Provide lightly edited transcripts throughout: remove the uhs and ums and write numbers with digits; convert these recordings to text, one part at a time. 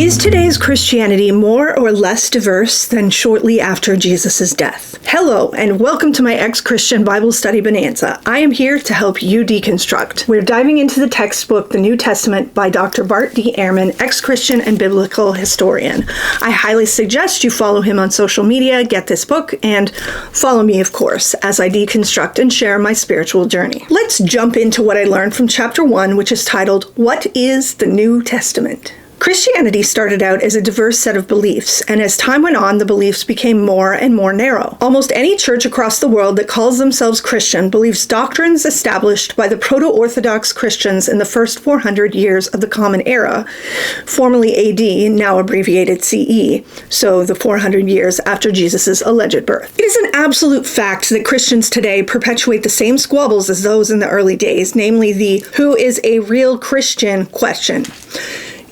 Is today's Christianity more or less diverse than shortly after Jesus' death? Hello, and welcome to my ex-Christian Bible study bonanza. I am here to help you deconstruct. We're diving into the textbook, The New Testament, by Dr. Bart D. Ehrman, ex-Christian and biblical historian. I highly suggest you follow him on social media, get this book, and follow me, of course, as I deconstruct and share my spiritual journey. Let's jump into what I learned from chapter 1, which is titled, What is the New Testament? Christianity started out as a diverse set of beliefs, and as time went on, the beliefs became more and more narrow. Almost any church across the world that calls themselves Christian believes doctrines established by the proto-Orthodox Christians in the first 400 years of the Common Era, formerly AD, now abbreviated CE, so the 400 years after Jesus' alleged birth. It is an absolute fact that Christians today perpetuate the same squabbles as those in the early days, namely the "who is a real Christian?" question.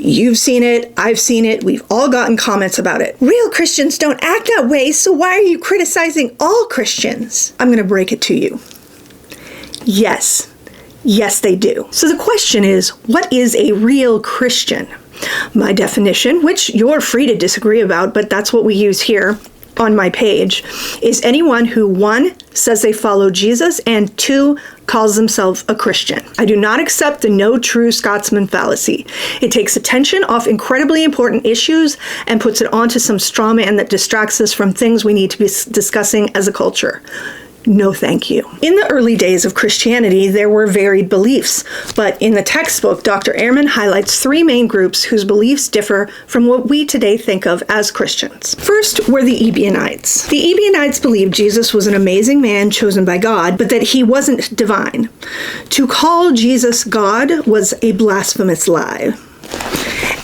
You've seen it, I've seen it, we've all gotten comments about it. Real Christians don't act that way, so why are you criticizing all Christians? I'm going to break it to you. Yes, they do. So the question is, what is a real Christian? My definition, which you're free to disagree about, but that's what we use here on my page, is anyone who, 1, says they follow Jesus, and 2, calls themselves a Christian. I do not accept the no true Scotsman fallacy. It takes attention off incredibly important issues and puts it onto some straw man that distracts us from things we need to be discussing as a culture. No, thank you. In the early days of Christianity, there were varied beliefs, but in the textbook, Dr. Ehrman highlights 3 main groups whose beliefs differ from what we today think of as Christians. First were the Ebionites. The Ebionites believed Jesus was an amazing man chosen by God, but that he wasn't divine. To call Jesus God was a blasphemous lie.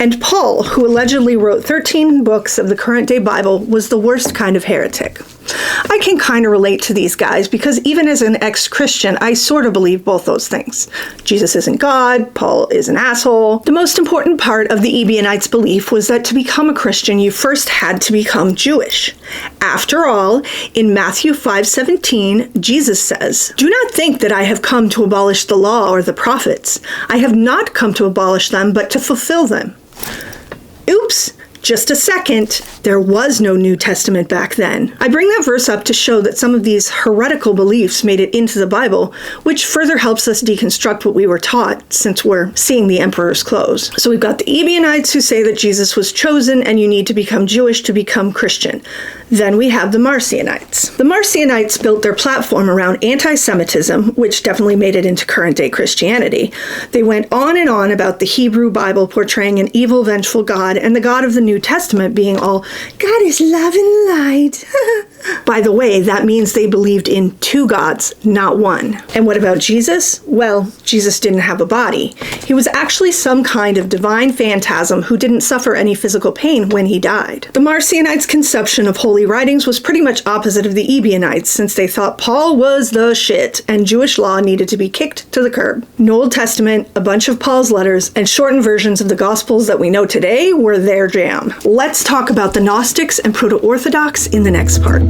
And Paul, who allegedly wrote 13 books of the current-day Bible, was the worst kind of heretic. I can kind of relate to these guys because even as an ex-Christian, I sort of believe both those things. Jesus isn't God, Paul is an asshole. The most important part of the Ebionites' belief was that to become a Christian, you first had to become Jewish. After all, in Matthew 5:17, Jesus says, "Do not think that I have come to abolish the law or the prophets. I have not come to abolish them, but to fulfill them." Oops. Just a second, there was no New Testament back then. I bring that verse up to show that some of these heretical beliefs made it into the Bible, which further helps us deconstruct what we were taught since we're seeing the emperor's clothes. So we've got the Ebionites who say that Jesus was chosen and you need to become Jewish to become Christian. Then we have the Marcionites. The Marcionites built their platform around anti-Semitism, which definitely made it into current-day Christianity. They went on and on about the Hebrew Bible portraying an evil, vengeful God, and the God of the New Testament being all, God is love and light. By the way, that means they believed in 2 gods, not 1. And what about Jesus? Well, Jesus didn't have a body. He was actually some kind of divine phantasm who didn't suffer any physical pain when he died. The Marcionites' conception of holy writings was pretty much opposite of the Ebionites, since they thought Paul was the shit and Jewish law needed to be kicked to the curb. No Old Testament, a bunch of Paul's letters, and shortened versions of the Gospels that we know today were their jam. Let's talk about the Gnostics and Proto-Orthodox in the next part.